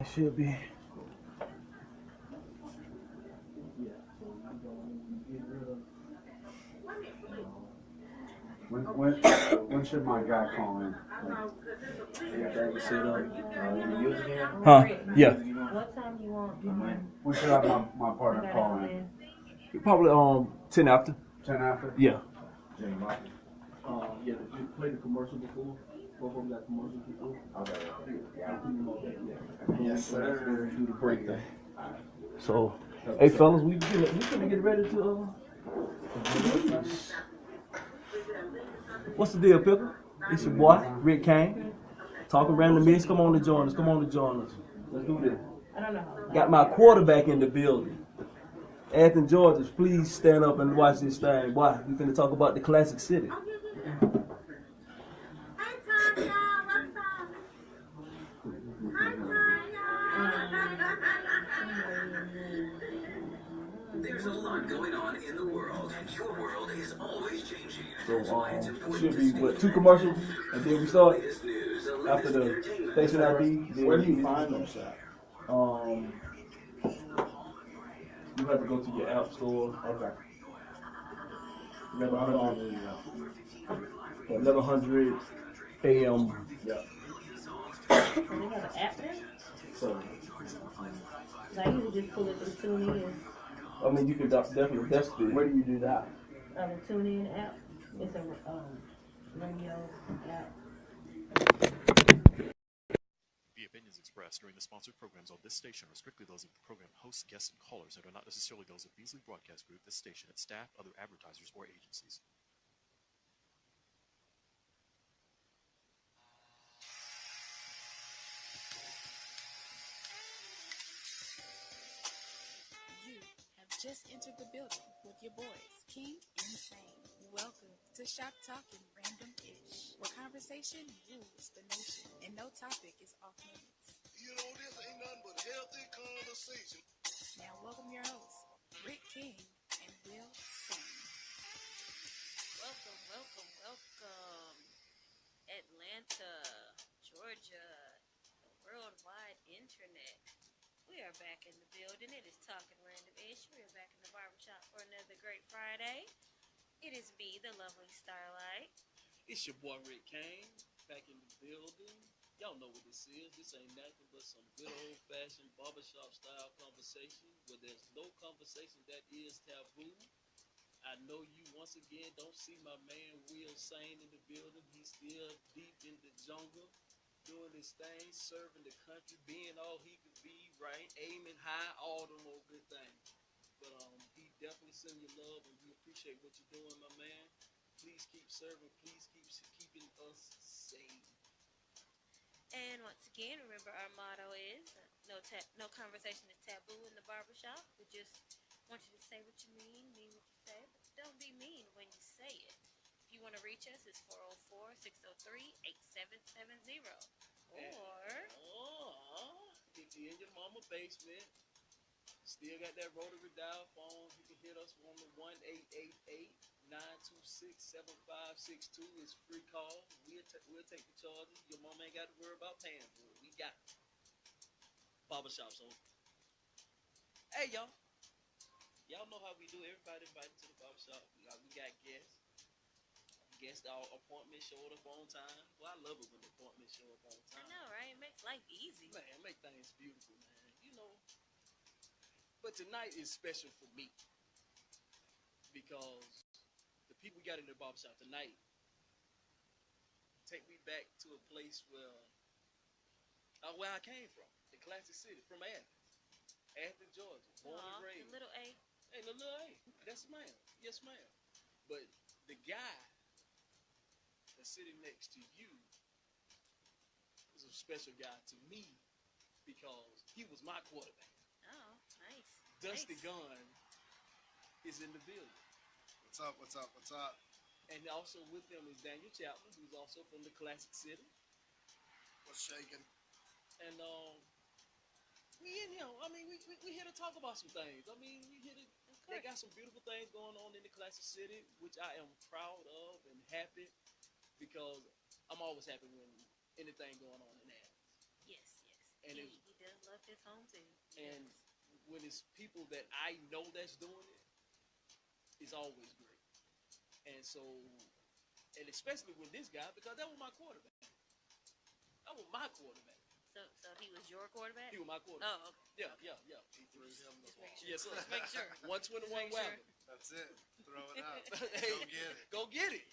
Should be. When should my guy call in? Huh? Yeah. What time you want? When should I have my partner call in? Probably 10 after. 10 after? Yeah. Yeah, did you play the commercial before? Both of them got commercials before? Okay. Yes, sir. Do the break thing. So, hey fellas, we finna get ready to. What's the deal, Pickle? It's your boy, Rick Kane. Talking random mix. Come on to join us. Come on to join us. Let's do this. I don't know. Got my quarterback in the building. Anthony Georges, please stand up and watch this thing. Why? We finna talk about the classic city. There's a lot going on in the world, and your world is always changing. So should be what, 2 commercials, and then we start after the station ID. Where do you find them at? You have to go to your app store. Okay. 1100 1100 AM. Yeah. So they have an app now? So I usually just pull it through TuneIn. I mean, you can definitely that's the. Where do you do that? The TuneIn app. It's a radio app. The opinions expressed during the sponsored programs on this station are strictly those of the program hosts, guests, and callers and are not necessarily those of Beasley Broadcast Group, this station, its staff, other advertisers, or agencies. You have just entered the building with your boys, King and Fame. Welcome to Shop Talking Random Ish, where conversation rules the nation and no topic is off limits. You know, this ain't nothing but healthy conversation. Now, welcome your hosts, Rick King and Will Sane. Welcome, welcome, welcome. Atlanta, Georgia, the worldwide internet. We are back in the building. It is Talking Random-ish. We are back in the barbershop for another great Friday. It is me, the lovely Starlight. It's your boy Rick Kane, back in the building. Y'all know what this is. This ain't nothing but some good old-fashioned barbershop style conversation where there's no conversation that is taboo. I know you once again don't see my man Will Sane in the building. He's still deep in the jungle, doing his thing, serving the country, being all he could be, right? Aiming high, all them old good things. But he definitely send you love, and we appreciate what you're doing, my man. Please keep serving. Please keep keeping us safe. And once again, remember our motto is no conversation is taboo in the barbershop. We just want you to say what you mean what you say, but don't be mean when you say it. If you want to reach us, it's 404-603-8770. Or if you're in your mama basement, still got that rotary dial phone, you can hit us on the 1-888-926-7562. It's free call. We'll take the charges. Your mama ain't got to worry about paying for it. We got it. Barbershop's open. Hey, y'all. Y'all know how we do. Everybody invited to the barbershop. We got guests. Our appointment showed up on time. Well, I love it when the appointments show up on time. I know, right? It makes life easy. Man, make things beautiful, man. You know. But tonight is special for me because the people we got in the barbershop tonight take me back to a place where I came from, the classic city, from Athens, Georgia, born and raised. The little A. Hey, the little A. That's ma'am. Yes, ma'am. But the guy that's sitting next to you is a special guy to me because he was my quarterback. Oh, nice. Dusty Gunn is in the building. What's up, what's up, what's up? And also with them is Daniel Chapman, who's also from the classic city. What's shaking? And we in here. I mean, we here to talk about some things. I mean, we here to. They got some beautiful things going on in the classic city, which I am proud of and happy because I'm always happy when anything going on in Athens. Yes. And he does love his home team. And when it's people that I know that's doing it, it's always great. And so, and especially with this guy, because that was my quarterback. That was my quarterback. So he was your quarterback? He was my quarterback. Oh, okay. Yeah. He threw him the ball. Yes, sir. Just make sure. 121 Just make sure. Wagon. That's it. Throw it out. Hey, Go get it.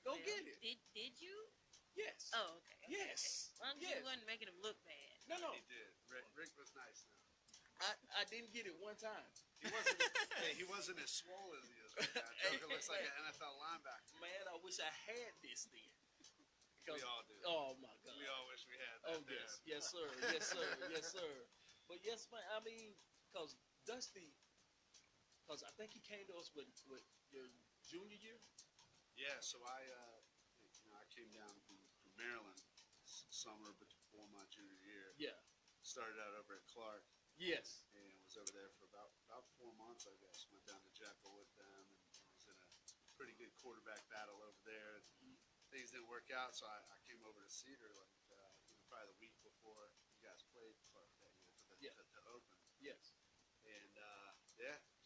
Go get it. Go Well, get it. Did you? Yes. Oh, okay. Yes. Okay. As long as Yes. you wasn't making him look bad. No. He did. Rick was nice now. I didn't get it one time. He wasn't as swole as he is right now. Joker looks like an NFL linebacker. Man, I wish I had this then. We all do. Oh my God. We all wish we had that. Oh yes, yes sir, yes sir, yes sir. But yes, man. I mean, cause Dusty, cause I think he came to us with your junior year. Yeah. So I came down from Maryland summer before my junior year. Yeah. Started out over at Clark. Yes. And was over there for about 4 months, I guess. Went down to Jekyll with them and was in a pretty good quarterback battle over there. Things didn't work out, so I came over to Cedar probably the week before you guys played Clark that year to open. Yes. And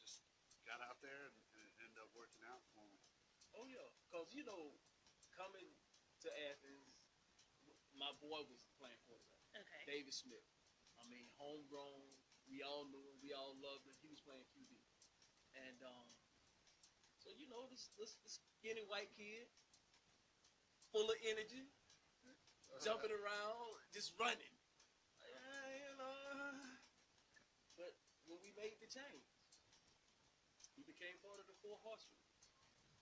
just got out there and it ended up working out for me. Oh yeah, cause coming to Athens, my boy was playing quarterback. Okay. David Smith. I mean, homegrown. We all knew him. We all loved him. He was playing QB. And so this skinny white kid, full of energy, jumping around, just running. But when we made the change, he became part of the Four Horsemen.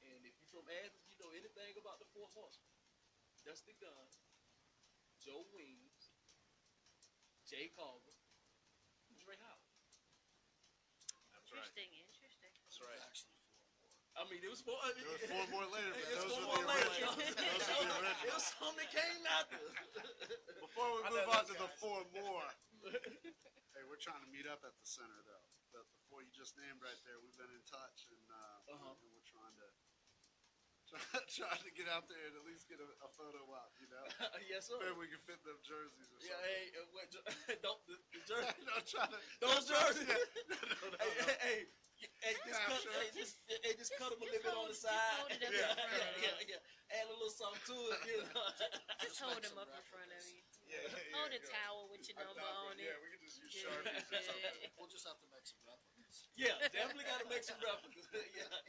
And if you're from Athens, you know anything about the Four Horsemen. Dusty Gunn, Joe Weems, Jay Carver, Dre Howard. That's right. Interesting. That's right. Actually, 4 more. I mean, it was 4. There was 4 more later, but It was those 4 were more the later. originals. Those were the originals. It was something that came after. Before we move on to the 4 more, hey, we're trying to meet up at the center, though. The 4 you just named right there, we've been in touch, and we're trying to get out there and at least get a photo op, Yes, sir. Maybe we can fit them jerseys or something. Hey, don't the jersey. Those jerseys. No. Hey, just cut them a little bit on the side. Hold it up in front of you. Yeah. Add a little something to it, Just hold him up in front of you. Hold a towel with your number on it. Yeah, we can just use Sharpies or something. We'll just have to make some replicas. Yeah, definitely got to make some replicas.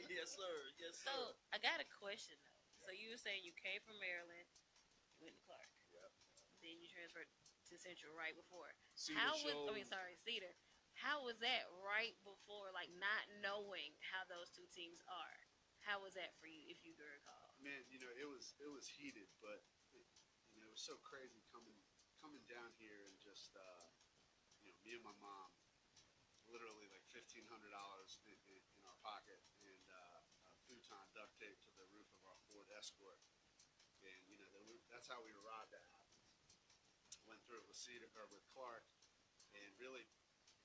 Yes, sir. Yes, sir. So I got a question though. So you were saying you came from Maryland, you went to Clark. Yep. Then you transferred to Central right before. Cedar, Shoals. Cedar. How was that right before, like not knowing how those two teams are? How was that for you, if you can recall? Man, it was heated, but it was so crazy coming down here and just me and my mom, literally like $1,500 in our pocket and a futon duct tape to the roof of our Ford Escort, and that's how we arrived at Athens. Went through it with Cedar or with Clark, and really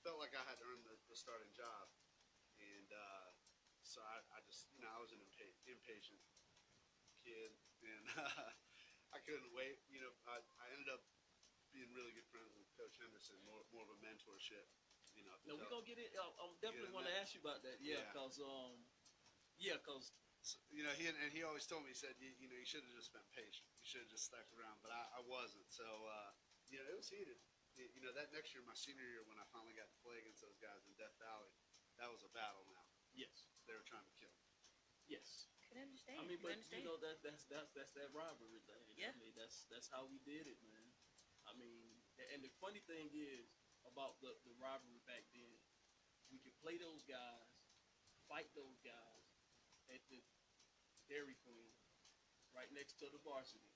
felt like I had earned the starting job, and so I just I was an impatient kid, and I couldn't wait. I ended up being really good friends with Coach Henderson, more of a mentorship. No, we're gonna get it. I definitely want to ask you about that. Yeah, because he always told me, he said, you should have just been patient. You should have just stuck around, but I wasn't. So it was heated. That next year, my senior year, when I finally got to play against those guys in Death Valley, that was a battle. Now, yes, they were trying to kill me. Yes. Can understand. I mean, but that's that rivalry thing. Yeah. I mean, that's how we did it, man. I mean, and the funny thing is about the rivalry back then, we could play those guys, fight those guys at the Dairy Queen, right next to the varsity,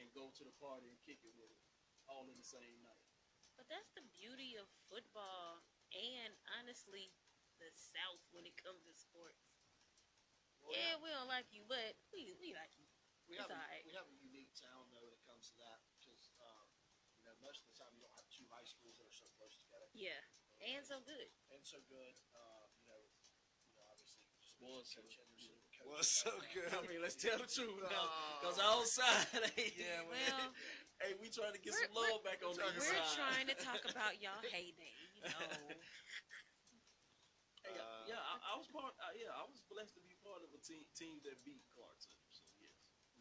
and go to the party and kick it with it, all in the same night. But that's the beauty of football and honestly the South when it comes to sports. Well, yeah, we don't like you, but we like you. We It's have, alright. we have a unique town, though, when it comes to that, because, most of the time you don't have 2 high schools that are so close together. Yeah, and so good. And so good. Obviously, just Was Coach so Henderson. Was so good. I mean, let's tell the truth now, because outside, Yeah, Well, Hey, we trying to get some love back on the east We're side. trying to talk about y'all heyday, you know. Hey, I was part. I was blessed to be part of a team that beat Clarkson. So yes.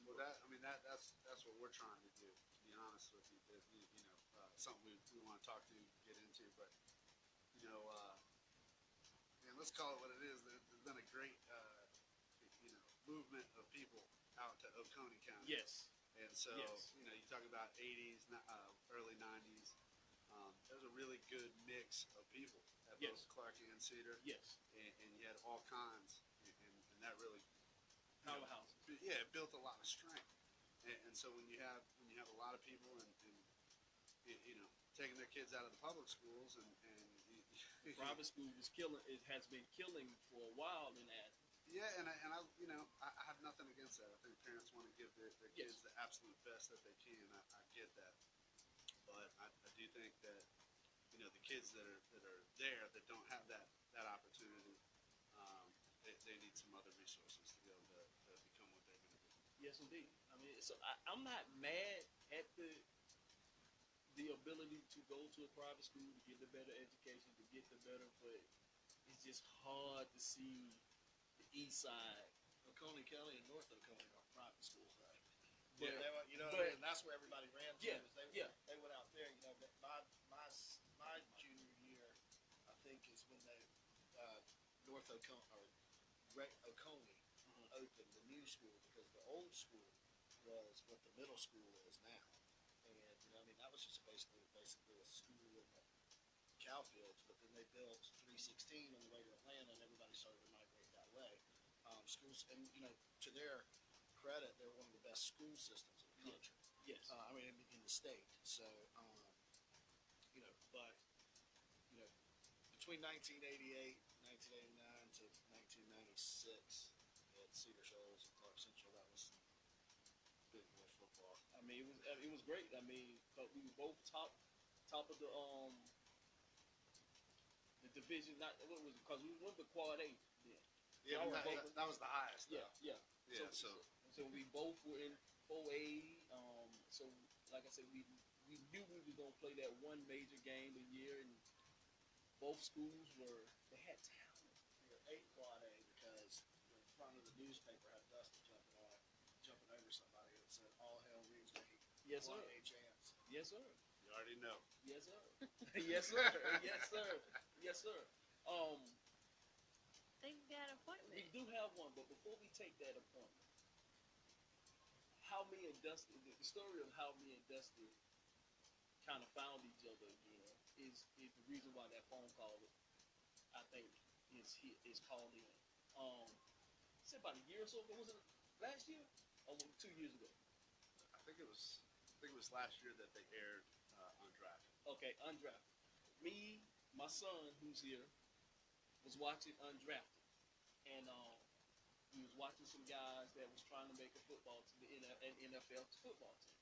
Well, that's what we're trying to do. To be honest with you, something we want to talk to, get into, but and let's call it what it is. There's been a great movement of people out to Oconee County. Yes. And so you talk about 80s, early 90s. There's a really good mix of people at both Clark and Cedar. Yes. And you had all kinds, and that really powerhouse. Yeah, it built a lot of strength. And so when you have a lot of people and taking their kids out of the public schools and private school was killing. It has been killing for a while in Athens. Yeah, and I have nothing against that. I think parents want to give their kids the absolute best that they can. I get that, but I do think that the kids that are there that don't have that opportunity, they need some other resources to be able to become what they're going to be. Yes, indeed. I mean, so I'm not mad at the ability to go to a private school to get the better education, to get the better, but it's just hard to see the east side. Oconee County and North Oconee are private schools, right? But, you know what I mean? That's where everybody ran to. Yeah, They went out there. My junior year, I think, is when they North Oconee Oconee opened the new school, because the old school was what the middle school is now. And that was just basically a school in the cow fields. But then they built 316 on the way to Atlanta, and everybody started to migrate that way. Schools, and to their credit, they're one of the best school systems in the country. Yes. In the state. So, but between 1988, 1989 to 1996 at Cedar Shoals and Clark Central, that was big boy football. I mean, it was great. I mean, we were both top of the division. Not what was it? Because we went to Quad A then. Yeah, that was the highest. Yeah. So we both were in 4A. So like I said, we knew we were gonna play that one major game a year, and both schools they had talent. We were 8 Quad A because the front of the newspaper had Dusty jumping over somebody that said "All hail Reeves Gate." Yes, sir. Quad A champs. Yes, sir. You already know. Yes, sir. Yes, sir. Yes, sir. Yes, sir. They've got an appointment. We do have one, but before we take that appointment, how me and Dusty, the story of how me and Dusty kind of found each other again is the reason why that phone call, I think, is called in. It's about a year or so ago. Was it last year or 2 years ago? I think it was last year that they aired Undrafted. Okay, Undrafted. Me, my son, who's here, was watching Undrafted, and we was watching some guys that was trying to make an NFL football team,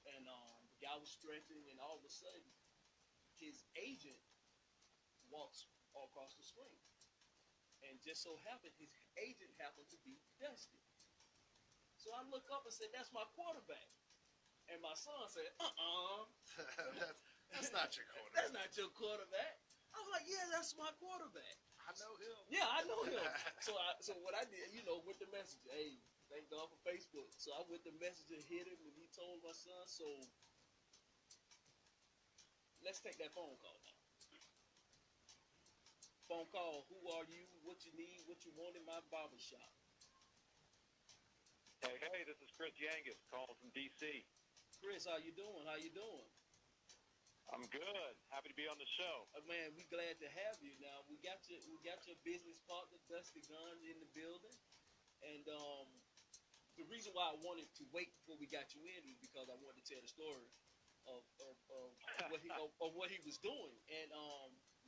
and the guy was stretching, and all of a sudden, his agent walks across the screen, and just so happened his agent happened to be Dusty. So I look up and said, "That's my quarterback," and my son said, That's not your quarterback. That's not your quarterback. I was like, "Yeah, that's my quarterback. I know him." Yeah, I know him." So what I did, with the message, hey, thank God for Facebook. So I went the message and hit him, and he told my son. So let's take that phone call now. Phone call. Who are you? What you need? What you want in my barbershop? Hey, this is Chris Yangus calling from D.C. Chris, how you doing? How you doing? I'm good. Happy to be on the show. Man, we glad to have you. Now we got your business partner Dusty Gunn in the building, and the reason why I wanted to wait before we got you in is because I wanted to tell the story of what he was doing. And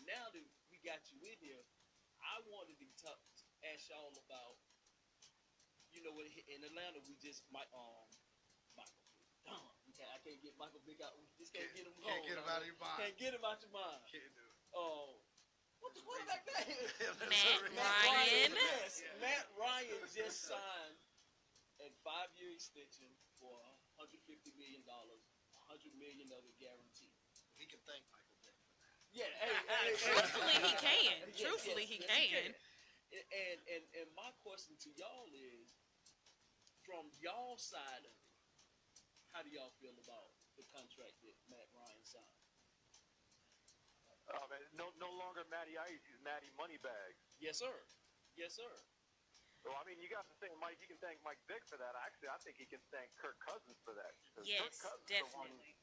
now that we got you in here, I wanted to ask y'all about, in Atlanta we just Michael. I can't get Michael Vick out. We just can't get him. Can't get him out of your mind. Can't get him out your mind. Can't do it. What's the quarterback name? Matt Ryan. Yes, Matt Ryan just signed a 5-year extension for $150 million $100 million of it guaranteed. He can thank Michael Vick for that. Yeah, hey. Truthfully, he can. Yes, Truthfully, yes, he yes, can. And my question to y'all is, from y'all side of it, how do y'all feel about the contract that Matt Ryan signed? Man, no longer Matty Ice, he's Matty Moneybags. Yes, sir. Yes, sir. Well, I mean, you got to think, Mike. You can thank Mike Vick for that. Actually, I think he can thank Kirk Cousins for that. Yes, Kirk Cousins definitely.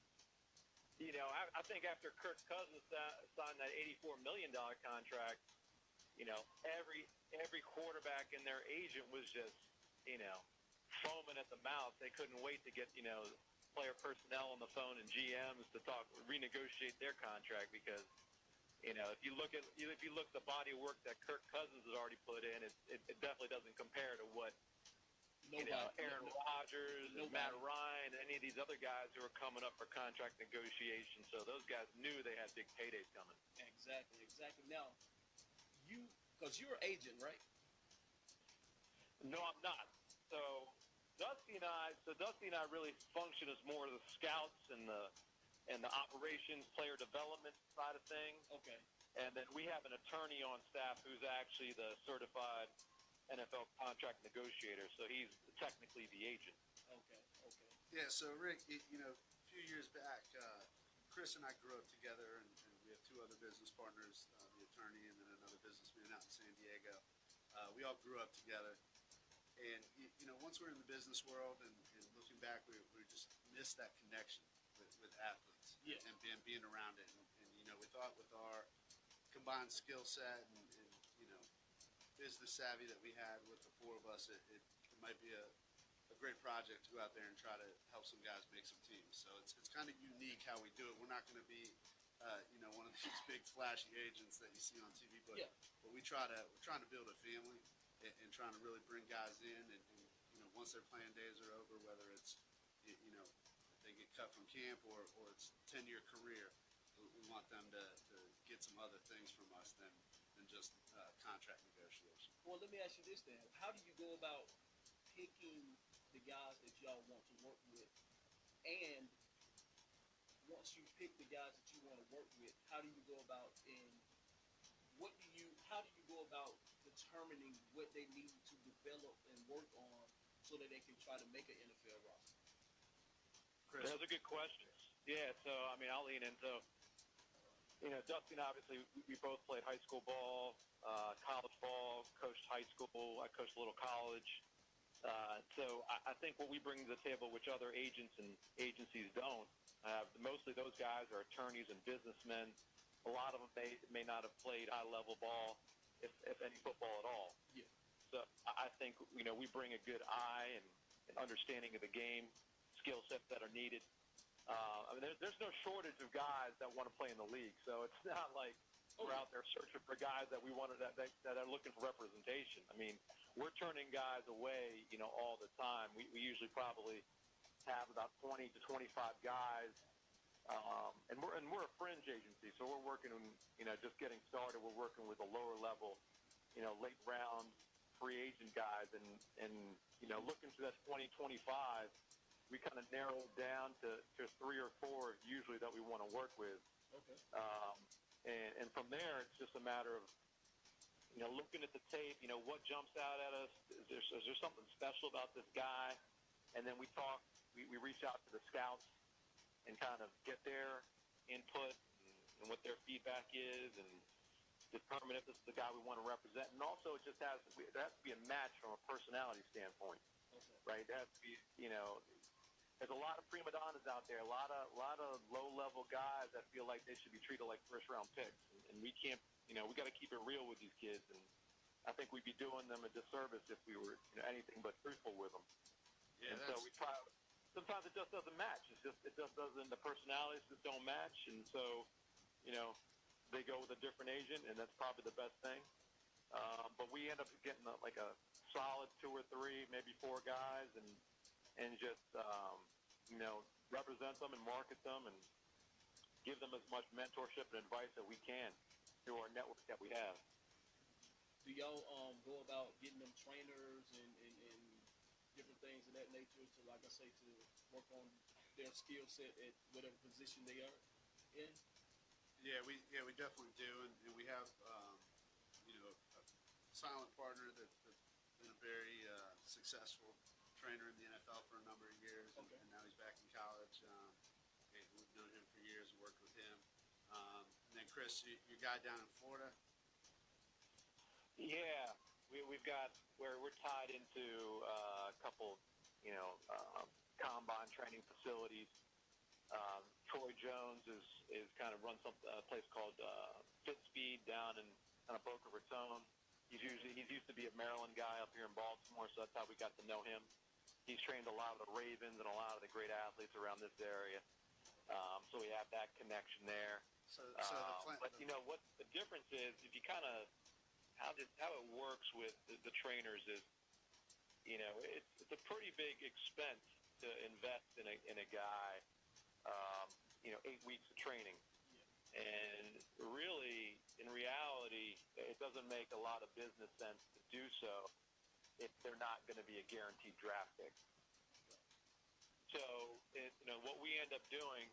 I think after Kirk Cousins signed that $84 million contract, every quarterback and their agent was just, foaming at the mouth. They couldn't wait to get, player personnel on the phone and GMs to renegotiate their contract because, if you look at the body of work that Kirk Cousins has already put in, it definitely doesn't compare to what Aaron Rodgers and Matt Ryan, any of these other guys who are coming up for contract negotiations. So those guys knew they had big paydays coming. Exactly. Now, because you're an agent, right? No, I'm not. So Dusty and I really function as more of the scouts and the operations, player development side of things. Okay. And then we have an attorney on staff who's actually the certified NFL contract negotiator, so he's technically the agent. Okay. Yeah, so Rick, a few years back, Chris and I grew up together, and we have two other business partners, the attorney and then another businessman out in San Diego. We all grew up together. And, once we're in the business world and looking back, we just missed that connection with athletes and being around it. And we thought with our combined skill set and business savvy that we had with the four of us, it might be a great project to go out there and try to help some guys make some teams. So it's kind of unique how we do it. We're not going to be, one of these big flashy agents that you see on TV, but we're trying to build a family and trying to really bring guys in and once their playing days are over, whether it's if they get cut from camp or it's 10-year career, we want them to get some other things from us than just contract negotiation. Well, let me ask you this then. How do you go about picking the guys that y'all want to work with? And once you pick the guys that you want to work with, how do you go about how do you go about determining what they need to develop and work on so that they can try to make an NFL roster? Chris? Those are good questions. Yeah, so, I'll lean in. So, Dusty and obviously, we both played high school ball, college ball, coached high school. I coached a little college. So I think what we bring to the table, which other agents and agencies don't, mostly those guys are attorneys and businessmen. A lot of them may not have played high-level ball, if any football at all. Yeah. So I think, we bring a good eye and understanding of the game, skill sets that are needed. There's no shortage of guys that want to play in the league. So it's not like we're out there searching for guys that we want that are looking for representation. We're turning guys away, all the time. We usually probably have about 20 to 25 guys. And we're a fringe agency, so we're working on, just getting started. We're working with a lower level, late round free agent guys, and looking to that 2025, we kind of narrow it down to 3 or 4 usually that we want to work with. Okay. And from there, it's just a matter of, looking at the tape, what jumps out at us. Is there something special about this guy? And then we talk, we reach out to the scouts and kind of get their input and what their feedback is and determine if this is the guy we want to represent. And also there has to be a match from a personality standpoint, right? There has to be, there's a lot of prima donnas out there, a lot of low-level guys that feel like they should be treated like first-round picks. And we can't, we got to keep it real with these kids. And I think we'd be doing them a disservice if we were anything but truthful with them. Yeah, and so we try. Sometimes it just doesn't match. It just doesn't. The personalities just don't match, and so they go with a different agent, and that's probably the best thing. But we end up getting like a solid 2 or 3, maybe 4 guys, and just represent them and market them and give them as much mentorship and advice that we can through our network that we have. Do y'all go about getting them trainers and different things of that nature to, like I say, to work on their skill set at whatever position they are in? Yeah, we definitely do, and we have a silent partner that's been a very successful trainer in the NFL for a number of years, and now he's back in college. And we've known him for years and worked with him. And then Chris, your guy down in Florida. Yeah, we've got where we're tied into a couple, combine training facilities. Troy Jones is kind of runs a place called Fit Speed down in kind of Boca Raton. He's used to be a Maryland guy up here in Baltimore, so that's how we got to know him. He's trained a lot of the Ravens and a lot of the great athletes around this area, so we have that connection there. But what the difference is, if you kind of how it works with the trainers is, it's a pretty big expense to invest in a guy. 8 weeks of training. And really, in reality, it doesn't make a lot of business sense to do so if they're not going to be a guaranteed draft pick. So, what we end up doing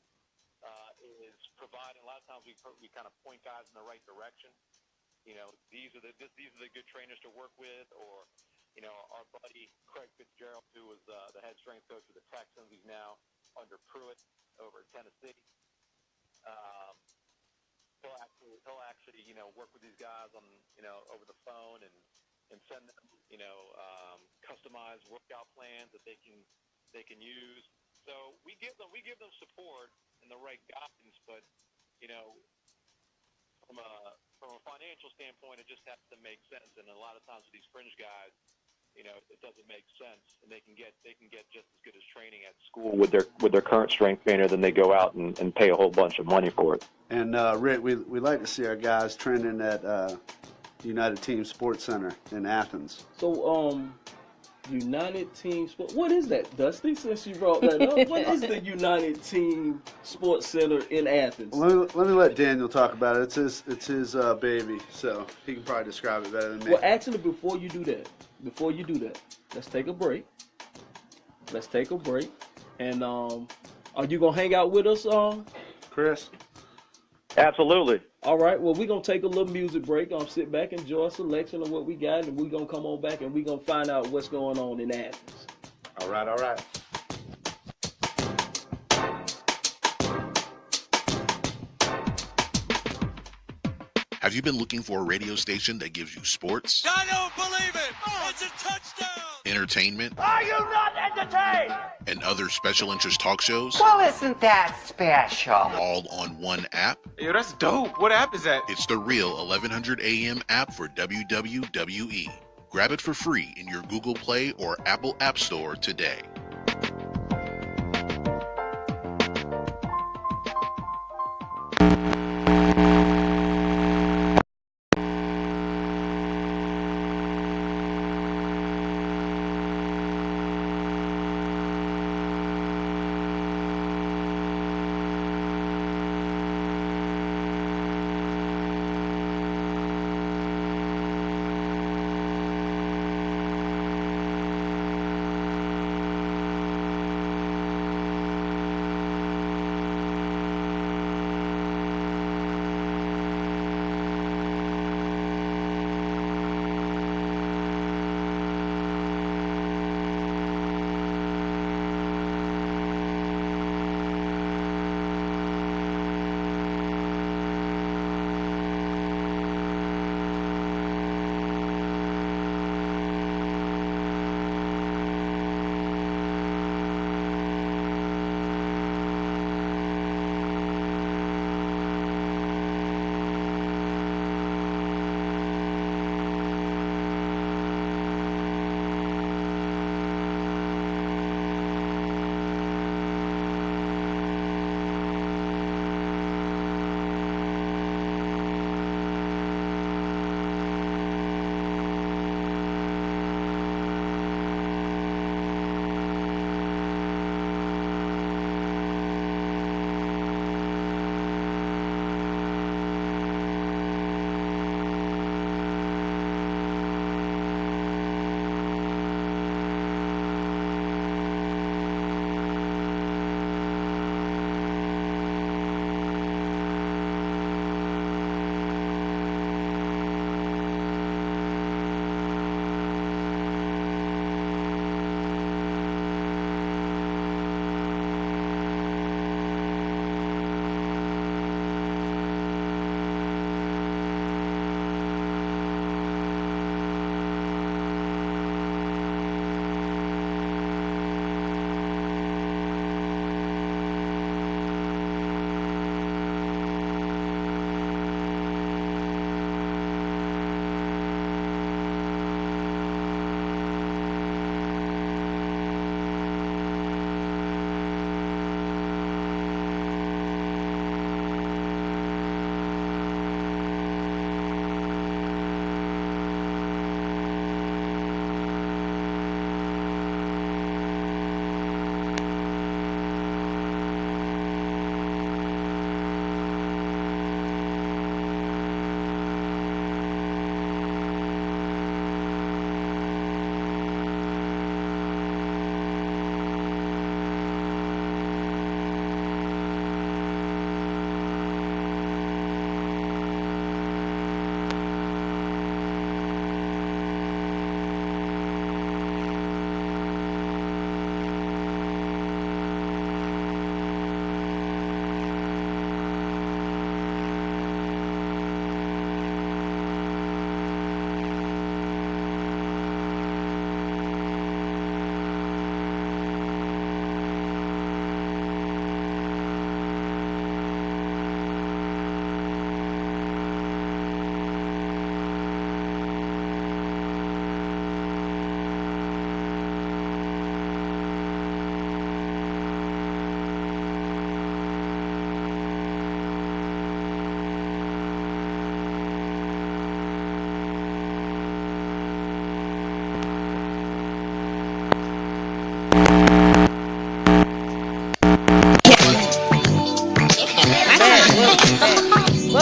is providing. A lot of times we kind of point guys in the right direction. These are the good trainers to work with, or our buddy Craig Fitzgerald, who was the head strength coach of the Texans, he's now under Pruitt over at Tennessee. He'll actually work with these guys on over the phone and send them customized workout plans that they can use. So we give them support and the right guidance, but from a financial standpoint, it just has to make sense. And a lot of times with these fringe guys, it doesn't make sense, and they can get just as good as training at school with their current strength trainer than they go out and pay a whole bunch of money for it. And Rick, we like to see our guys training at United Team Sports Center in Athens. So, United Team Sports. What is that, Dusty? Since you brought that up, what is the United Team Sports Center in Athens? Let me let Daniel talk about it. It's his baby, so he can probably describe it better than me. Well, actually, before you do that, let's take a break. And are you gonna hang out with us, Chris? Absolutely. All right. Well, we're gonna take a little music break. Sit back, enjoy a selection of what we got, and we're gonna come on back and we're gonna find out what's going on in Athens. All right. Have you been looking for a radio station that gives you sports? I don't believe it! It's a touchdown! Entertainment? Are you not entertained? And other special interest talk shows? Well, isn't that special? All on one app? Yo, that's dope. What app is that? It's the Real 1100 AM app for WWE. Grab it for free in your Google Play or Apple App Store today.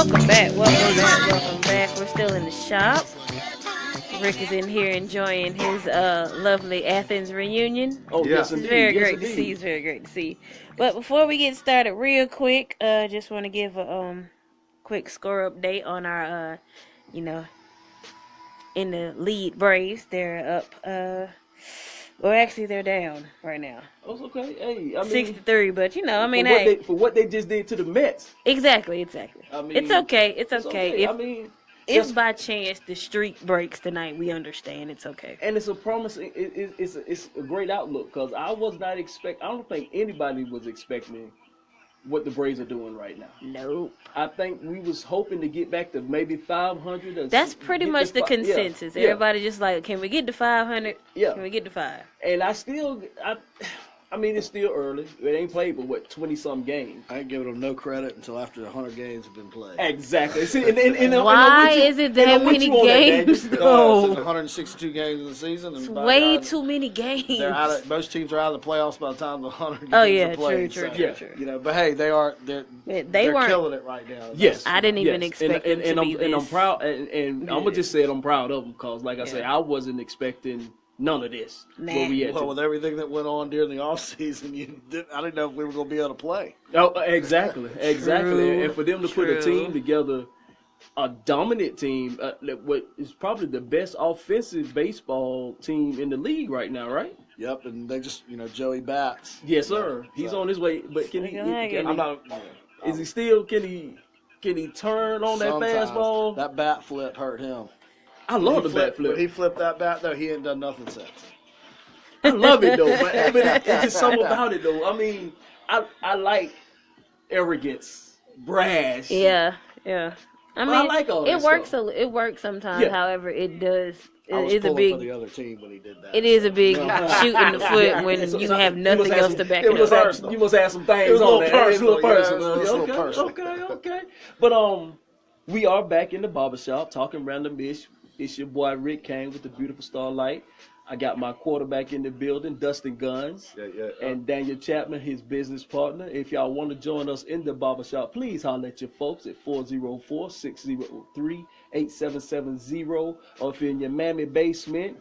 Welcome back. We're still in the shop. Rick is in here enjoying his lovely Athens reunion. Oh, yes, It's indeed. very Yes, great to indeed. see. It's very great to see. But before we get started, real quick, just want to give a quick score update on our, in the lead Braves. They're up. Well, actually, they're down right now. Oh, it's okay. Hey, I mean, 63, but for what they just did to the Mets. Exactly. I mean, It's okay. It's okay. I mean, If by chance the streak breaks tonight, we understand. It's okay. and it's a promising. It's a great outlook because I was not I don't think anybody was expecting what the Braves are doing right now. Nope. I think we was hoping to get back to maybe 500. That's pretty much the consensus. Everybody just like, can we get to 500? Yeah. Can we get to 5? And I mean, it's still early. It ain't played but 20-some games. I ain't giving them no credit until after 100 games have been played. Exactly. See, why is it that many games? Because there's 162 games in the season. And way too many games. Most teams are out of the playoffs by the time the 100 games are played. True. You know, but hey, they're killing it right now. Yes, I didn't even expect them to be this. And I'm proud. And I'm gonna just say it. I'm proud of them because, like I said, I wasn't expecting none of this. Well, with everything that went on during the offseason, I didn't know if we were going to be able to play. Oh, exactly. And for them to put a team together, a dominant team, what is probably the best offensive baseball team in the league right now, right? Yep, and they just, Joey Bats. Yes, sir. He's on his way, but can he turn on that fastball? That bat flip hurt him. I love the bat flip. When he flipped that bat, though, he ain't done nothing since. I love it, though. But it's just something about it, though. I mean, I like arrogance, brash. Yeah. I mean, I like all it that works. stuff. It works sometimes. Yeah. However, it does. I was It's a pulling big. for the other team when he did that. It is a big shoot in the foot when you have nothing else to back it up. You must have some things on there. It's a little personal. Okay. But we are back in the barbershop talking random-ish. It's your boy Rick Kane with the beautiful Starlight. I got my quarterback in the building, Dustin Guns, and Daniel Chapman, his business partner. If y'all want to join us in the barbershop, please holler at your folks at 404-603-8770. Or if you're in your mammy basement,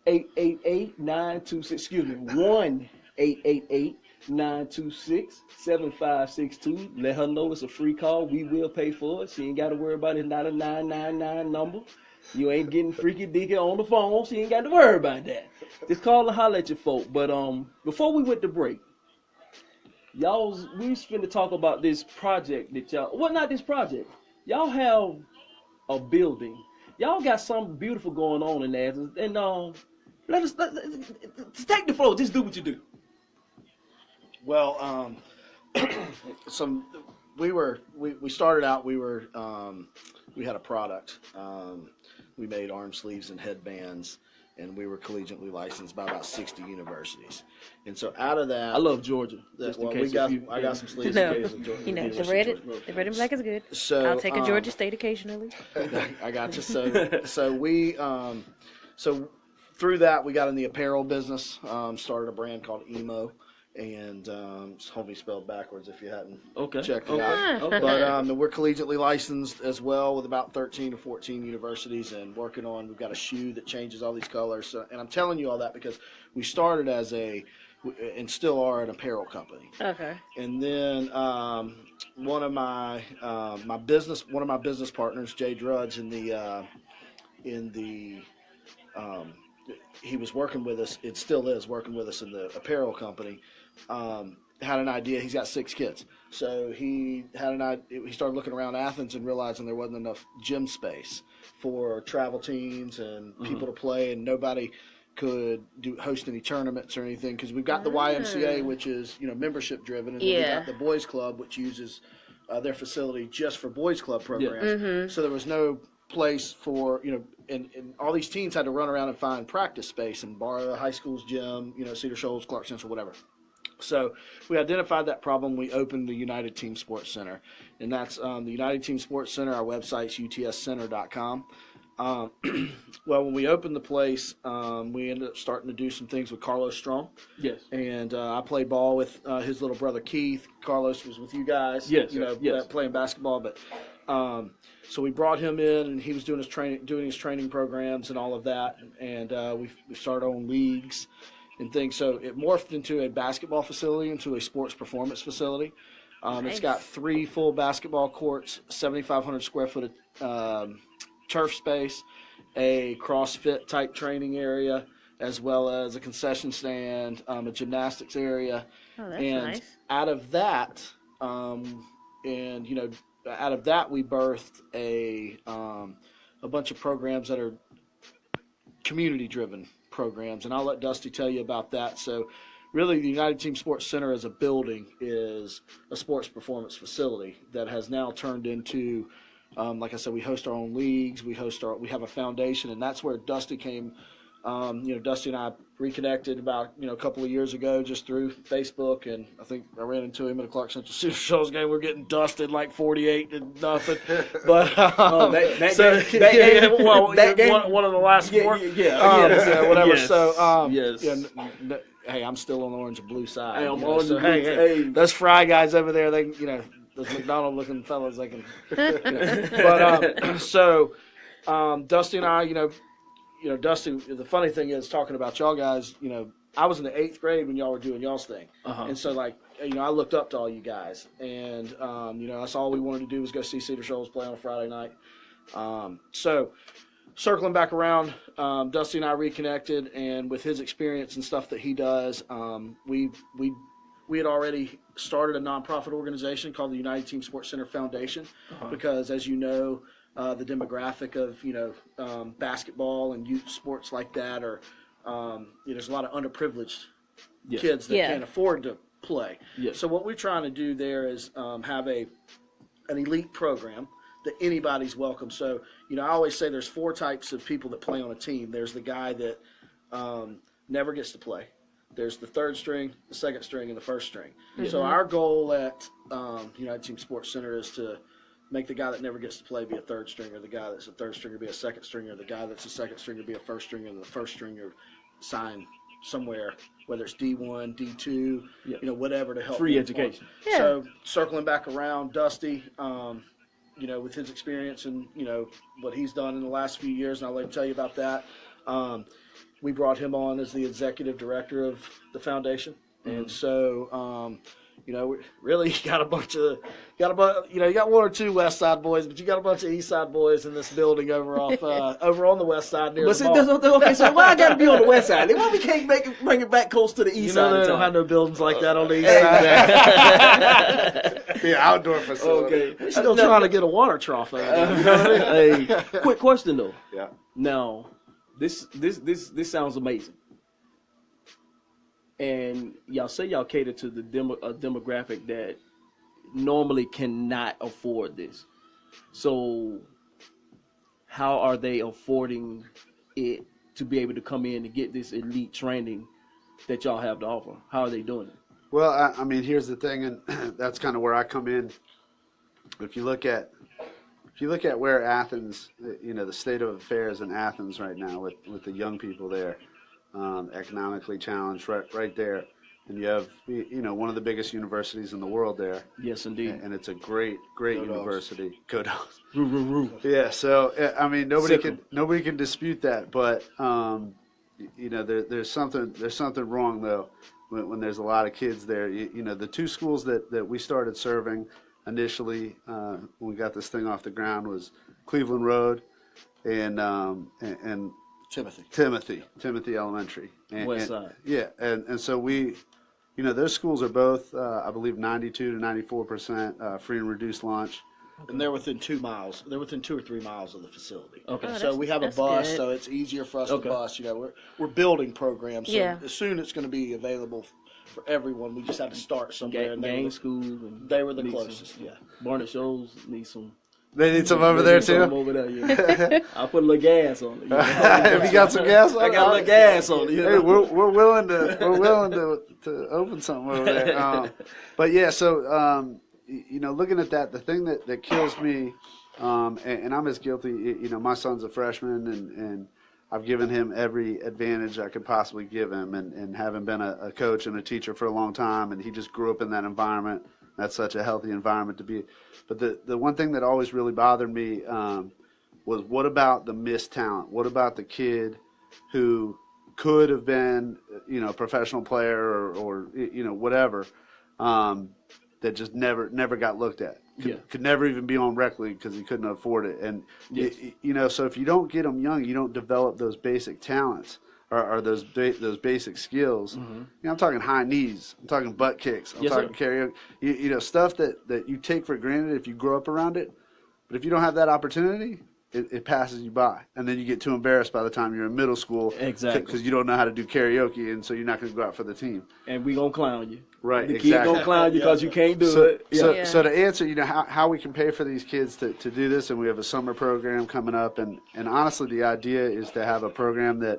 1-888-926-7562. Let her know it's a free call. We will pay for it. She ain't got to worry about it. It's not a 999 number. You ain't getting freaky dicky on the phone. She ain't got to worry about that. Just call and holler at your folk. But before we went to break, we was finna talk about this project that y'all. Well, not this project. Y'all have a building. Y'all got something beautiful going on in there. And let's take the floor. Just do what you do. Well, we started out. We had a product. We made arm sleeves and headbands, and we were collegiately licensed by about 60 universities. And so out of that, I love Georgia. I got some sleeves. No, the red and black is good. So I'll take a Georgia State occasionally. I got you. So we through that we got in the apparel business. Started a brand called Emo. And it's homie spelled backwards if you hadn't checked it out. Okay. But we're collegiately licensed as well with about 13 to 14 universities and we've got a shoe that changes all these colors. So, and I'm telling you all that because we started and still are an apparel company. Okay. And then one of my business partners, Jay Drudge, he was working with us. It still is working with us in the apparel company. Had an idea. He's got 6 kids, so he had an idea. He started looking around Athens and realizing there wasn't enough gym space for travel teams and people to play, and nobody could host any tournaments or anything because we've got the YMCA, which is membership driven, and then we got the Boys Club, which uses their facility just for Boys Club programs. So there was no place for and all these teams had to run around and find practice space and borrow the high school's gym, Cedar, Shoals, Clark Central, whatever. So we identified that problem. We opened the United Team Sports Center, and that's the United Team Sports Center. Our website's utscenter.com. Well, when we opened the place, we ended up starting to do some things with Carlos Strong. Yes. And I played ball with his little brother Keith. Carlos was with you guys. Yes. Playing basketball, but So we brought him in, and he was doing his training programs and all of that, and we started our own leagues and things. So it morphed into a basketball facility, into a sports performance facility. It's got 3 full basketball courts, 7,500 square foot turf space, a CrossFit type training area, as well as a concession stand, a gymnastics area. Oh, that's and nice. out of that, out of that, we birthed a bunch of programs that are community-driven programs, and I'll let Dusty tell you about that. So, really, the United Team Sports Center as a building is a sports performance facility that has now turned into, like I said, we host our own leagues. We have a foundation, and that's where Dusty came. Dusty and I reconnected about a couple of years ago just through Facebook, and I think I ran into him at a Clark Central Cedar Shoals game. We're getting dusted like 48-0, but one of the last 4, whatever. Yes. So Yes. Hey, I'm still on the orange and blue side. Hey, I'm on the blue. Hey, those fry guys over there, they those McDonald looking fellas, they can. But Dusty and I, Dusty, the funny thing is, talking about y'all guys, I was in the 8th grade when y'all were doing y'all's thing. And so, I looked up to all you guys. And, that's all we wanted to do was go see Cedar Shoals play on a Friday night. So, circling back around, Dusty and I reconnected, and with his experience and stuff that he does, we had already started a nonprofit organization called the United Team Sports Center Foundation, because, as you know, the demographic of basketball and youth sports like that are there's a lot of underprivileged kids that can't afford to play. So what we're trying to do there is have an elite program that anybody's welcome. So I always say there's 4 types of people that play on a team. There's the guy that never gets to play. There's the 3rd string, the 2nd string, and the 1st string. So our goal at United Team Sports Center is to make the guy that never gets to play be a 3rd stringer, the guy that's a 3rd stringer be a 2nd stringer, the guy that's a 2nd stringer be a 1st stringer, and the 1st stringer sign somewhere, whether it's D1, D2, whatever, to help free them education. Yeah. So circling back around, Dusty, with his experience and what he's done in the last few years, and I'll let him tell you about that. We brought him on as the executive director of the foundation, and so. We really got a bunch of, you got 1 or 2 West Side boys, but you got a bunch of East Side boys in this building over on the West Side near the mall. Okay, so why I got to be on the West Side? Why we can't bring it back close to the East Side? They don't have no buildings like that on the East Side. Be an outdoor facility. Okay, We're still trying to get a water trough out of there. Hey, quick question though. Yeah. Now, this sounds amazing. And y'all say y'all cater to the demographic that normally cannot afford this. So how are they affording it to be able to come in and get this elite training that y'all have to offer? How are they doing it? Well, I mean, here's the thing, and that's kind of where I come in. If you look at where Athens, the state of affairs in Athens right now with the young people there, economically challenged right there, and you have one of the biggest universities in the world there. Yes, indeed. And it's a great university. Go Dogs. Yeah. So I mean, nobody can dispute that, but there's something wrong though when there's a lot of kids there. The 2 schools that we started serving initially when we got this thing off the ground was Cleveland Road and Timothy Elementary. West Side. And so we, those schools are both, I believe, 92 to 94% free and reduced lunch. And they're within 2 miles. They're within 2 or 3 miles of the facility. Okay. So we have a bus, good. so it's easier for us to bus. We're building programs. So soon it's going to be available for everyone. We just have to start somewhere. Gang schools. And they were the closest. Barnett Shoals need some. They need some over there too. Over there, yeah. I'll put a little gas on it. Have you got some gas on it? I got a little gas on it. Hey, we're willing to open something over there. But yeah, so looking at that, the thing that kills me, and I'm as guilty. My son's a freshman, and I've given him every advantage I could possibly give him, and having been a coach and a teacher for a long time, and he just grew up in that environment. That's such a healthy environment to be. But the one thing that always really bothered me was, what about the missed talent? What about the kid who could have been, a professional player or whatever, that just never got looked at. Could never even be on rec league because he couldn't afford it. And so if you don't get them young, you don't develop those basic talents or those basic skills. I'm talking high knees. I'm talking butt kicks. I'm talking karaoke. Stuff that you take for granted if you grow up around it. But if you don't have that opportunity, it passes you by, and then you get too embarrassed by the time you're in middle school. Exactly. Because you don't know how to do karaoke, and so you're not going to go out for the team. And we gonna clown you. Right. The exactly. kid gonna clown you because you can't do it. So to answer, how we can pay for these kids to do this, and we have a summer program coming up, and honestly, the idea is to have a program that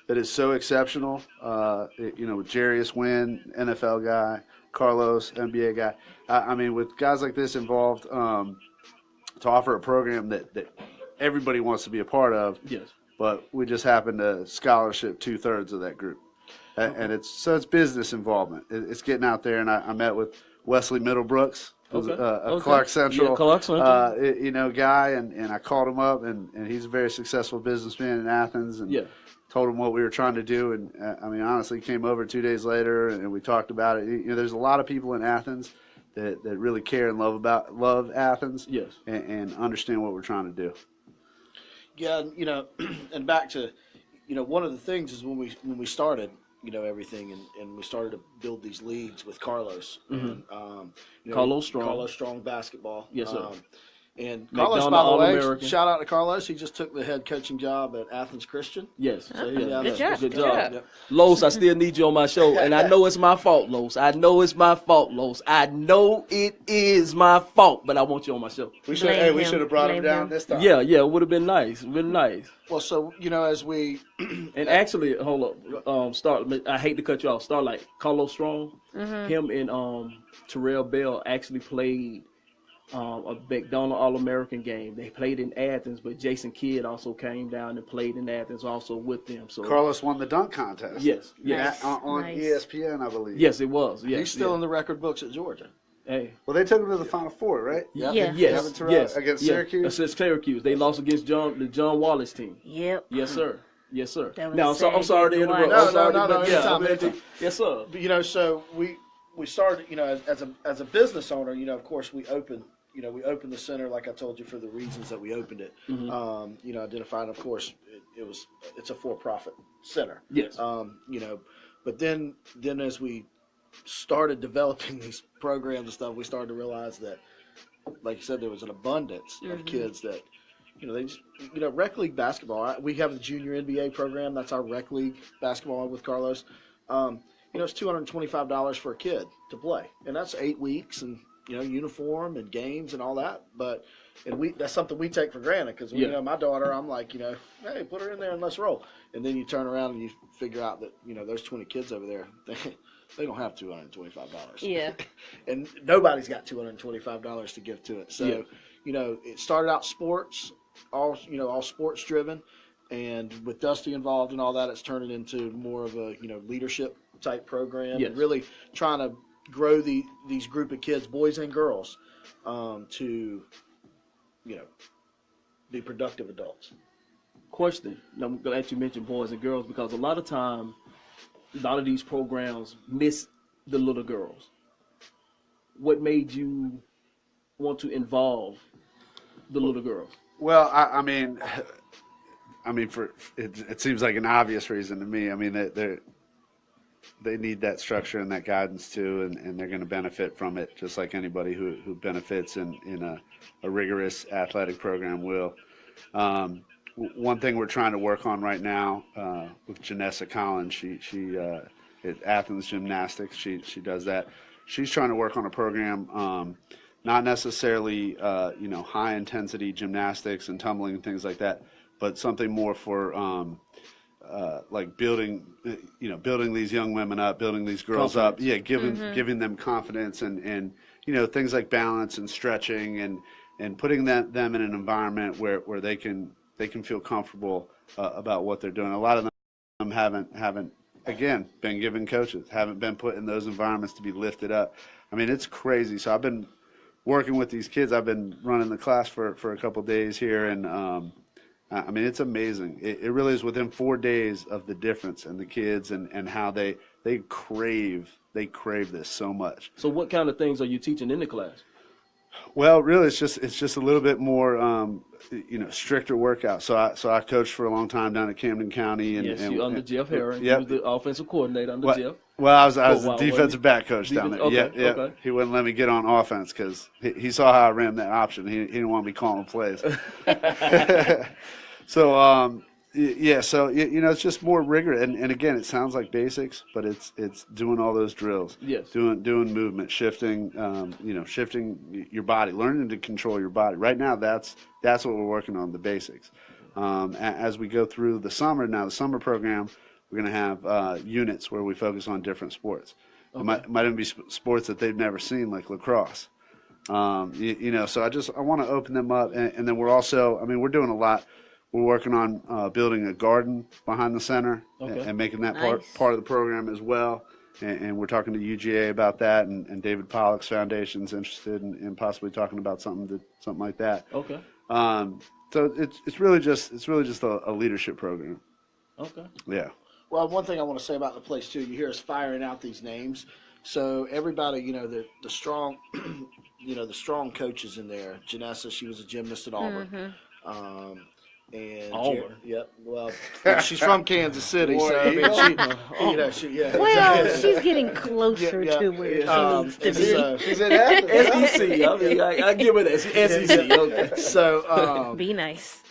is so exceptional. With Jarius Wynn, NFL guy, Carlos, NBA guy. I mean, with guys like this involved, to offer a program that everybody wants to be a part of. Yes. But we just happen to scholarship 2/3 of that group. And it's business involvement. It's getting out there, and I met with Wesley Middlebrooks, who's a Clark Central, guy, and I called him up, and he's a very successful businessman in Athens, and told him what we were trying to do, and honestly, he came over 2 days later, and we talked about it. There's a lot of people in Athens that really care and love Athens, and understand what we're trying to do. Yeah, and back to, one of the things is when we started, everything, and we started to build these leagues with Carlos. And, Carlos Strong basketball. Yes, sir. And Carlos, by the way, shout out to Carlos. He just took the head coaching job at Athens Christian. Yes. So Good job. Yep. Los, I still need you on my show, and I know it's my fault, Los. I know it's my fault, Los. I know it is my fault, but I want you on my show. We should have brought him down this time. Yeah, it would have been nice. Been nice. Well, so as we and actually, hold up, start. I hate to cut you off. Start like Carlos Strong. Him and Terrell Bell actually played a McDonald All-American game. They played in Athens, but Jason Kidd also came down and played in Athens also with them. So Carlos won the dunk contest. Yes. On ESPN, I believe. Yes, it was. Yes, he's still in the record books at Georgia. Hey. Well, they took him to the Final Four, right? Yes. Against Syracuse? Against Syracuse. They lost against the John Wallace team. Yep. Yes, sir. Yes, sir. Now, I'm sorry to interrupt. No. Yes, sir. But, so we started, as a business owner, of course, we opened the center, like I told you, for the reasons that we opened it. Identified, of course, it's a for-profit center. Yes. But then as we started developing these programs and stuff, we started to realize that, like you said, there was an abundance of kids that, they just, rec league basketball. We have the junior NBA program. That's our rec league basketball with Carlos. It's $225 for a kid to play, and that's 8 weeks and uniform and games and all that. But that's something we take for granted because my daughter, I'm like, hey, put her in there and let's roll. And then you turn around and you figure out that there's 20 kids over there. They don't have $225. Yeah. And nobody's got $225 to give to it. So it started out sports, all sports driven, and with Dusty involved and all that, it's turning into more of a leadership type program, and really trying to grow these group of kids, boys and girls, to be productive adults. Question. I'm glad you mentioned boys and girls because a lot of these programs miss the little girls. What made you want to involve the little girls? Well, I mean, for it seems like an obvious reason to me. I mean, they need that structure and that guidance too, and they're going to benefit from it just like anybody who benefits in a rigorous athletic program will. One thing we're trying to work on right now with Janessa Collins, she at Athens Gymnastics, she does that. She's trying to work on a program, not necessarily high intensity gymnastics and tumbling and things like that, but something more for like building these young women up, building these girls up. Yeah, giving them confidence and things like balance and stretching and putting them in an environment where they can feel comfortable about what they're doing. A lot of them haven't again been given coaches, haven't been put in those environments to be lifted up. I mean, it's crazy. So I've been working with these kids. I've been running the class for a couple days here, and I mean, it's amazing. It really is within 4 days of the difference in the kids and how they crave this so much. So what kind of things are you teaching in the class? Well, really, it's just a little bit more, stricter workout. So I coached for a long time down at Camden County, and you under Jeff Herring. Yep. You was the offensive coordinator under Jeff. Well, I was For a the while, defensive back coach down there. Okay, Yeah. okay. He wouldn't let me get on offense because he saw how I ran that option. He didn't want me calling plays. So so it's just more rigor, and again, it sounds like basics, but it's doing all those drills. Yes. Doing movement, shifting, shifting your body, learning to control your body. Right now, that's what we're working on, the basics. As we go through the summer program, we're going to have units where we focus on different sports. Okay. It might even be sports that they've never seen, like lacrosse. So I want to open them up, and then we're also, we're doing a lot. We're working on building a garden behind the center and making that part of the program as well. And we're talking to UGA about that, and David Pollock's foundation's interested in possibly talking about something like that. Okay. So it's really just a leadership program. Okay. Yeah. Well, one thing I want to say about the place too, you hear us firing out these names. So everybody, the strong, the strong coaches in there. Janessa, she was a gymnast at Auburn. And Auburn. Yep. Well, she's from Kansas City, so I mean, she Well, she's getting closer to where she needs to be. She's in Athens. SEC. I mean, I give her that. SEC. Okay. So be nice.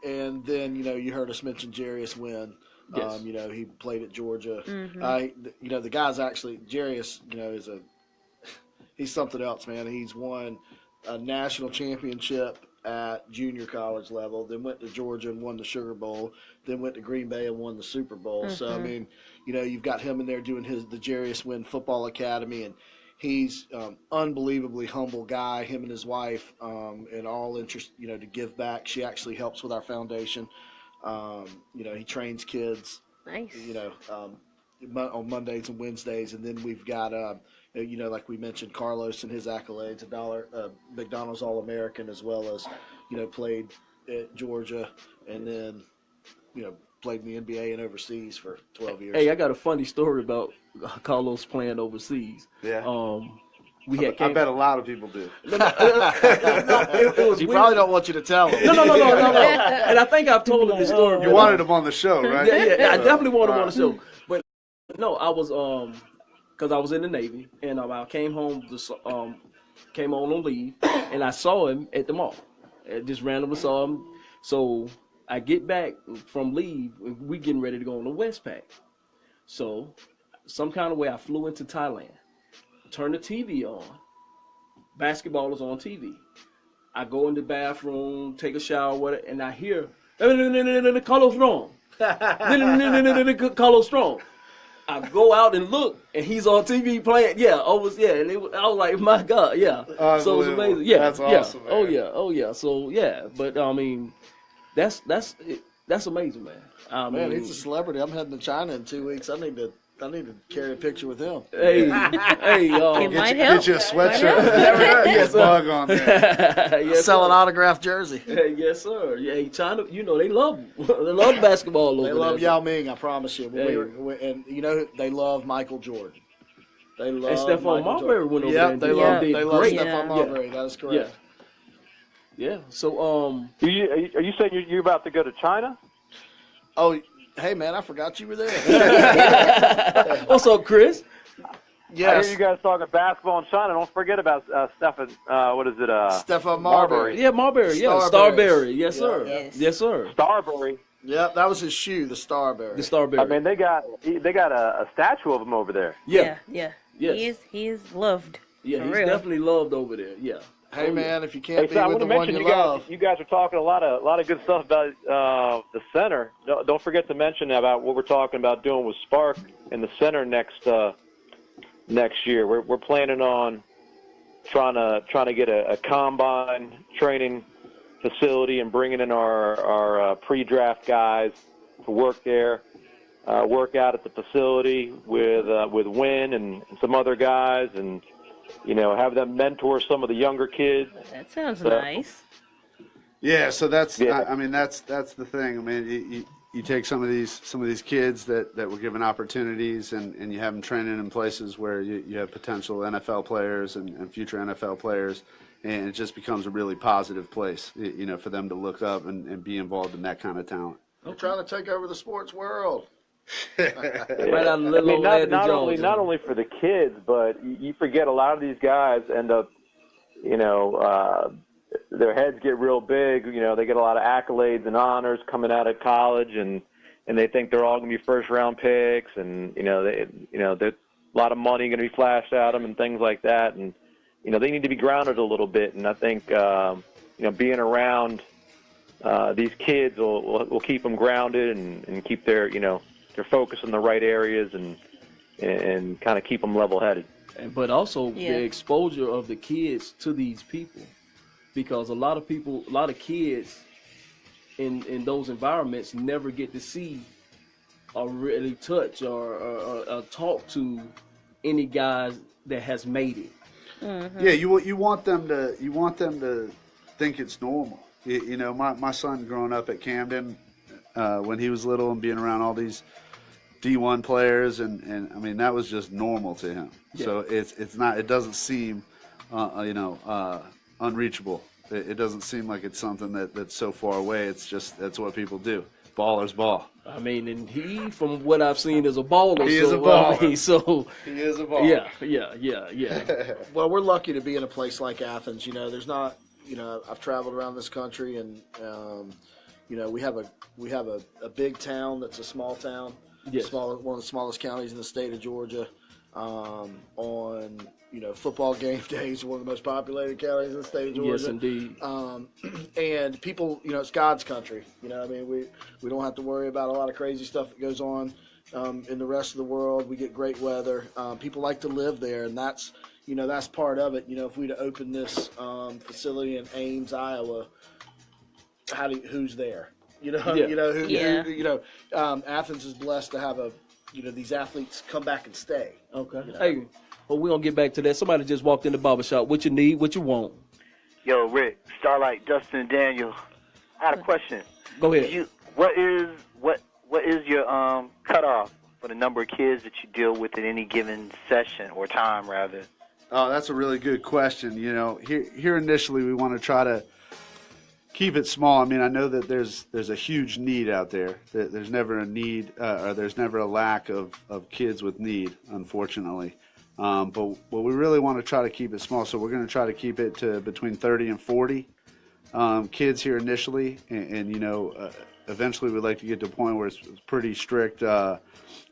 And then you heard us mention Jarius Wynn. Yes. He played at Georgia. Mm-hmm. The guy's actually Jarius. He's something else, man. He's won a national championship at junior college level, then went to Georgia and won the Sugar Bowl, then went to Green Bay and won the Super Bowl. Mm-hmm. So I mean, you've got him in there doing the Jarius Wynn Football Academy, and he's unbelievably humble guy. Him and his wife, and all interest, to give back. She actually helps with our foundation. He trains kids. Nice. On Mondays and Wednesdays, and then we've got like we mentioned, Carlos and his accolades, McDonald's All-American, as well as played at Georgia, and then played in the NBA and overseas for 12 years. Hey, I got a funny story about Carlos playing overseas. Yeah. I bet a lot of people do. It was he weird. probably don't want you to tell him. No. And I think I've told him this story. You wanted him on the show, right? Yeah, I definitely wanted him on the show. But no, I was because I was in the Navy, and I came home came on leave, and I saw him at the mall. I just randomly saw him. So I get back from leave, we getting ready to go on the Westpac. So some kind of way I flew into Thailand, turned the TV on, basketball is on TV. I go in the bathroom, take a shower, and I hear Carlos Strong. Carlos Strong. I go out and look, and he's on TV playing. Yeah, I was like, my God, yeah. So it's amazing. Yeah, that's awesome. Yeah. Man. Oh yeah. So yeah, but I mean, that's amazing, man. Man, he's a celebrity. I'm heading to China in 2 weeks. I need to carry a picture with him. Hey, it might help. Get you a sweatshirt. Yes, bug on there. Yes, Sell an sir. autographed jersey. Yes, sir. Yeah, China. They love basketball over They there. love Yao Ming, I promise you. Hey. And they love Michael Jordan. They love And Stephon Marbury went over there. And they did- love did they love great. Stephon Marbury. That is correct. Yeah. So Are you saying you're about to go to China? Oh, hey man, I forgot you were there. What's up, Chris? I hear you guys talking basketball in China. Don't forget about Stephen. What is it? Stephon Marbury. Yeah, Marbury. Yeah, Starberry. Yes, sir. Yes. Yes, sir. Starbury. Yep, that was his shoe, the Starberry. The Starberry. I mean, they got a statue of him over there. Yeah. Yeah. Yes. He is loved. Yeah, For he's real. definitely loved over there. Yeah. Hey man, if you can't be I with want the to one mention you love. you guys are talking a lot of good stuff about the center. Don't forget to mention about what we're talking about doing with Spark in the center next year. We're planning on trying to get a combine training facility and bringing in our pre-draft guys to work there, work out at the facility with Wynn and some other guys, and have them mentor some of the younger kids. That sounds So- nice. Yeah, so that's Yeah. I mean that's the thing. I mean, you take some of these kids that were given opportunities and you have them training in places where you have potential NFL players and future NFL players, and it just becomes a really positive place, for them to look up and be involved in that kind of talent. They're trying to take over the sports world. Right out of little old Landry Jones. not only for the kids, but you forget a lot of these guys end up, their heads get real big. They get a lot of accolades and honors coming out of college, and they think they're all going to be first round picks, and there's a lot of money going to be flashed at them and things like that, and they need to be grounded a little bit. And I think being around these kids will keep them grounded and keep their focus in the right areas and kind of keep them level headed. But also the exposure of the kids to these people, because a lot of kids in those environments never get to see or really touch or talk to any guys that has made it. Mm-hmm. Yeah, you want them to think it's normal. My son growing up at Camden when he was little and being around all these D1 players and I mean that was just normal to him. Yeah. So it doesn't seem unreachable. It doesn't seem like it's something that's so far away. It's just that's what people do. Ballers ball. I mean, and he, from what I've seen, is a baller. He is a baller. He is a baller. Yeah. Well, we're lucky to be in a place like Athens. There's not. I've traveled around this country, and we have a big town that's a small town. Yes. One of the smallest counties in the state of Georgia. On football game days, one of the most populated counties in the state of Georgia. Yes, indeed. And people, it's God's country. I mean, we don't have to worry about a lot of crazy stuff that goes on in the rest of the world. We get great weather. People like to live there, and that's part of it. If we'd opened this facility in Ames, Iowa, who's there? Athens is blessed to have these athletes come back and stay. Okay. Hey, well, we're going to get back to that. Somebody just walked in the barbershop. What you need, what you want. Yo, Rick, Starlight, Dustin, and Daniel. I had a question. Go ahead. What is your cutoff for the number of kids that you deal with at any given session or time, rather? Oh, that's a really good question. Here initially we want to try to keep it small. I mean, I know that there's a huge need out there. There's never a need or there's never a lack of kids with need, unfortunately. But we really want to try to keep it small. So we're going to try to keep it to between 30 and 40 kids here initially. And eventually we'd like to get to a point where it's pretty strict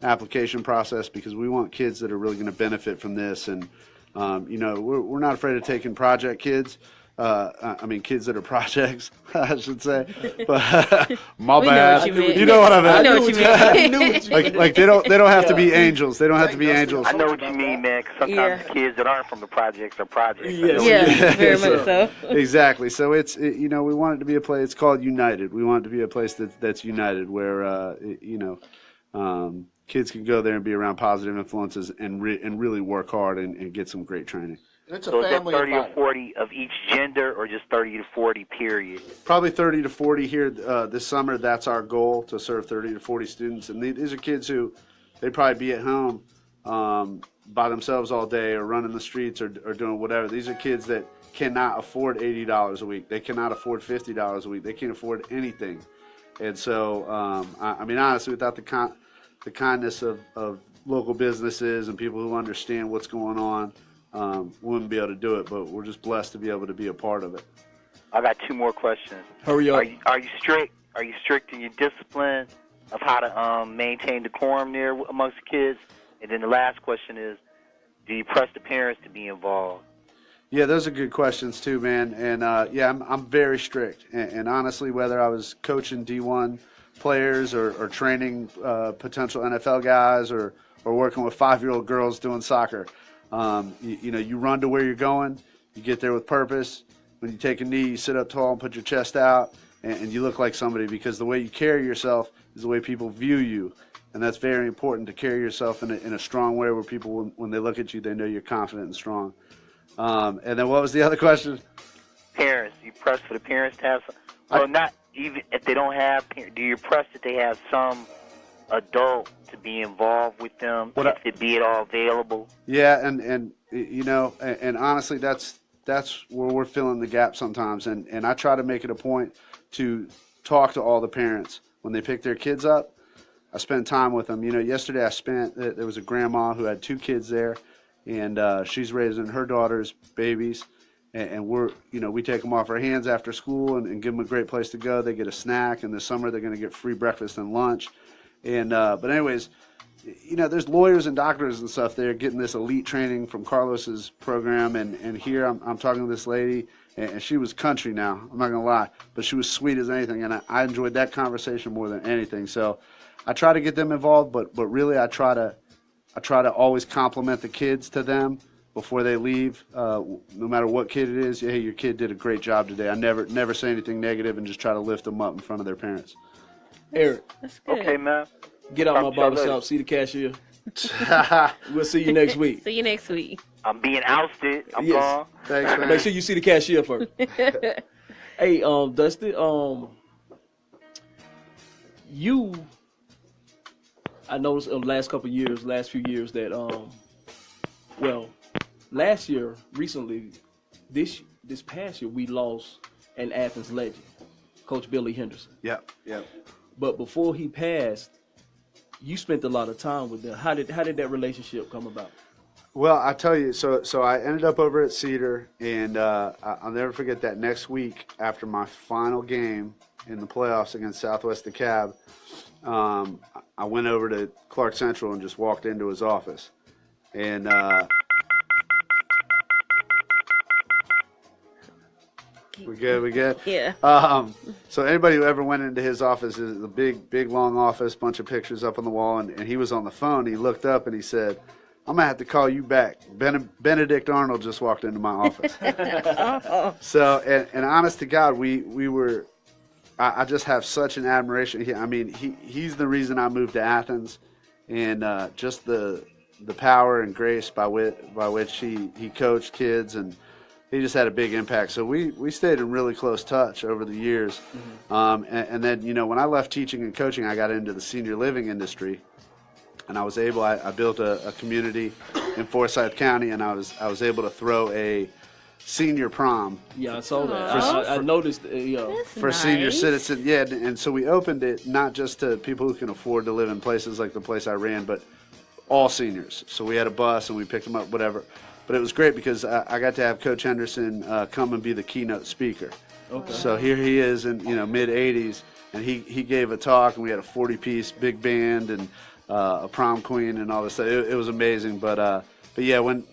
application process, because we want kids that are really going to benefit from this. And, we're not afraid of taking project kids. Kids that are projects, I should say. But my bad. You know what I mean. I know what you mean. Like they don't have to be angels. They don't have to be angels. I know what you mean, man. 'Cause sometimes the kids that aren't from the projects are projects. Yeah, very much so. Exactly. So we want it to be a place. It's called United. We want it to be a place that's united, where kids can go there and be around positive influences and really work hard and get some great training. It's a So is that family 30 or environment. 40 of each gender, or just 30 to 40, period? Probably 30 to 40 here this summer. That's our goal, to serve 30 to 40 students. And these are kids who they'd probably be at home by themselves all day, or running the streets, or doing whatever. These are kids that cannot afford $80 a week. They cannot afford $50 a week. They can't afford anything. And so, honestly, without the kindness of local businesses and people who understand what's going on, we wouldn't be able to do it, but we're just blessed to be able to be a part of it. I got two more questions. Hurry up. Are you strict? Are you strict in your discipline of how to maintain decorum there amongst the kids? And then the last question is, do you press the parents to be involved? Yeah, those are good questions too, man. And I'm very strict. And honestly, whether I was coaching D1 players or training potential NFL guys or working with 5-year-old girls doing soccer, you run to where you're going. You get there with purpose. When you take a knee, you sit up tall and put your chest out, and you look like somebody, because the way you carry yourself is the way people view you. And that's very important, to carry yourself in a strong way where people, when they look at you, they know you're confident and strong. And then what was the other question? Parents, you press for the parents to have some. So not even if they don't have parents, do you press that they have some adult to be involved with them, to be it all available? Yeah, and you know, and honestly, that's where we're filling the gap sometimes. And I try to make it a point to talk to all the parents when they pick their kids up. I spend time with them. You know, yesterday there was a grandma who had 2 kids there, and she's raising her daughter's babies. And we take them off our hands after school and give them a great place to go. They get a snack, and this summer they're going to get free breakfast and lunch. And but anyways, you know, there's lawyers and doctors and stuff there getting this elite training from Carlos's program. And here I'm talking to this lady, and she was country now. I'm not going to lie, but she was sweet as anything. And I enjoyed that conversation more than anything. So I try to get them involved, but really I try to always compliment the kids to them before they leave, no matter what kid it is. Hey, your kid did a great job today. I never say anything negative and just try to lift them up in front of their parents. Eric. That's good. Okay, man. Get out my barbershop, see the cashier. We'll see you next week. See you next week. I'm being ousted. I'm Yes. gone. Thanks, man. Make sure you see the cashier first. Hey, Dusty, I noticed last few years that last year, recently, this past year, we lost an Athens legend, Coach Billy Henderson. Yep. But before he passed, you spent a lot of time with them. How did that relationship come about? Well, I tell you, so I ended up over at Cedar, and I'll never forget that next week after my final game in the playoffs against Southwest DeKalb, I went over to Clark Central and just walked into his office. And we good? Yeah. So anybody who ever went into his office is a big, long office, bunch of pictures up on the wall, and he was on the phone. He looked up and he said, "I'm going to have to call you back. Benedict Arnold just walked into my office." So, and honest to God, I just have such an admiration. He's the reason I moved to Athens, and just the power and grace by which he coached kids, and he just had a big impact. So we stayed in really close touch over the years. Mm-hmm. And then, you know, when I left teaching and coaching, I got into the senior living industry, and I built a community in Forsyth County, and I was able to throw a senior prom. Yeah, I saw that. I noticed. For senior citizens, yeah, and so we opened it not just to people who can afford to live in places like the place I ran, but all seniors. So we had a bus and we picked them up, whatever. But it was great because I got to have Coach Henderson come and be the keynote speaker. Okay. So here he is in mid 80s, and he gave a talk, and we had a 40-piece big band and a prom queen and all this stuff. It was amazing. But yeah, when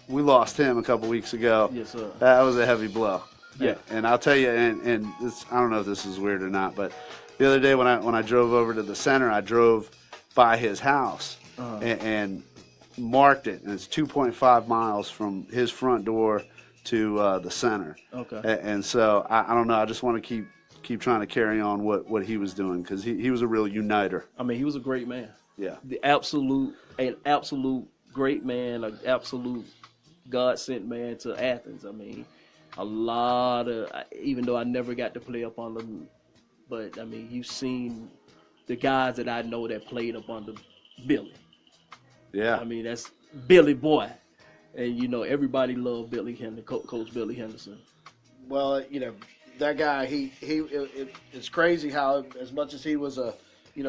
we lost him a couple weeks ago, yes, sir, that was a heavy blow. Yeah. And I'll tell you, and this, I don't know if this is weird or not, but the other day when I drove over to the center, I drove by his house and marked it, and it's 2.5 miles from his front door to the center. Okay. And so I don't know. I just want to keep trying to carry on what he was doing, because he was a real uniter. I mean, he was a great man. Yeah. An absolute great man, an absolute God sent man to Athens. I mean, a lot of, even though I never got to play up under him, but I mean, you've seen the guys that I know that played up under Billy. Yeah. I mean, that's Billy boy. And, everybody loved Billy Henderson, Coach Billy Henderson. Well, that guy, it's crazy how, as much as he was a,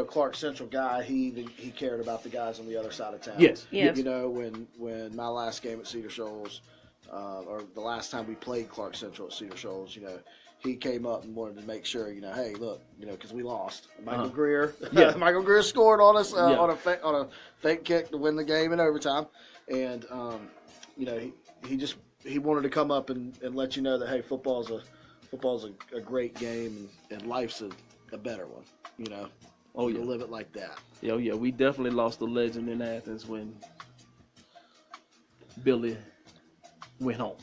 Clark Central guy, he cared about the guys on the other side of town. Yes. When my last game at Cedar Shoals, or the last time we played Clark Central at Cedar Shoals, he came up and wanted to make sure, hey, look, because we lost. Michael Greer, Michael Greer scored on us on a fake kick to win the game in overtime, and he wanted to come up and let you know that, hey, football's a great game, and life's a better one, Oh, yeah. To live it like that. Yeah, we definitely lost a legend in Athens when Billy went home.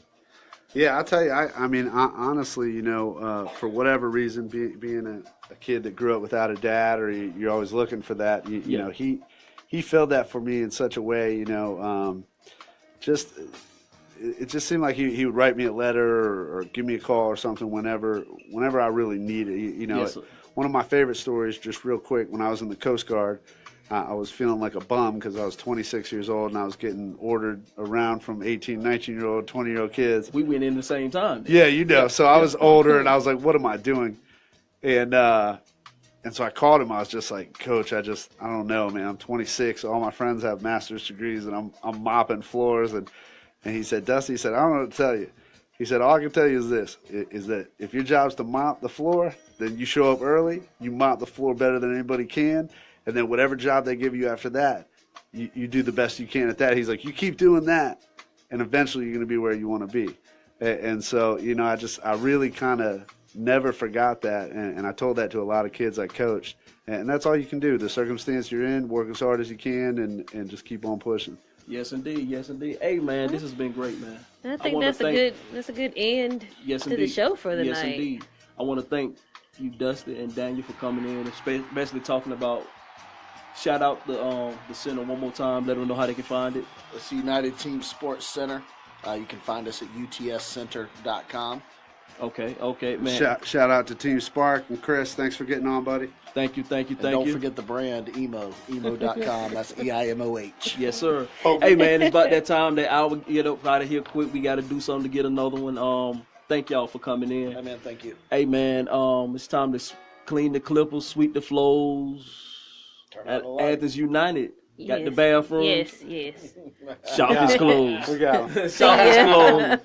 Yeah, I'll tell you, I mean, honestly, for whatever reason, being a kid that grew up without a dad, or you're always looking for that, you know, he filled that for me in such a way, just it just seemed like he would write me a letter or give me a call or something whenever I really needed it. You know, Yes, sir. one of my favorite stories, just real quick, when I was in the Coast Guard, I was feeling like a bum because I was 26 years old and I was getting ordered around from 18, 19-year-old, 20-year-old kids. We went in the same time. Yeah, you know. So I was older and I was like, what am I doing? And so I called him. I was just like, Coach, I don't know, man. I'm 26. All my friends have master's degrees and I'm mopping floors. And he said, Dusty, he said, I don't know what to tell you. He said, all I can tell you is this, is that if your job's to mop the floor, then you show up early, you mop the floor better than anybody can, and then whatever job they give you after that, you do the best you can at that. He's like, you keep doing that, and eventually you're going to be where you want to be. And so, you know, I really kind of never forgot that, and I told that to a lot of kids I coached. And that's all you can do. The circumstance you're in, work as hard as you can, and just keep on pushing. Yes, indeed. Yes, indeed. Hey, man, this has been great, man. I think that's a good end to the show for the night. Yes, indeed. I want to thank you, Dusty and Daniel, for coming in, especially talking about. Shout out the center one more time. Let them know how they can find it. It's United Team Sports Center. You can find us at utscenter.com. Okay, man. Shout out to Team Spark and Chris. Thanks for getting on, buddy. Thank you. Don't forget the brand, emo.com. That's EIMOH. Yes, sir. Hey, man, it's about that time that I will get up out of here quick. We got to do something to get another one. Thank y'all for coming in. Hey, man, thank you. Hey, man, it's time to clean the clippers, sweep the flows. Athens United. Got the bathroom. Yes. Shop is closed. We got them. Shop is closed.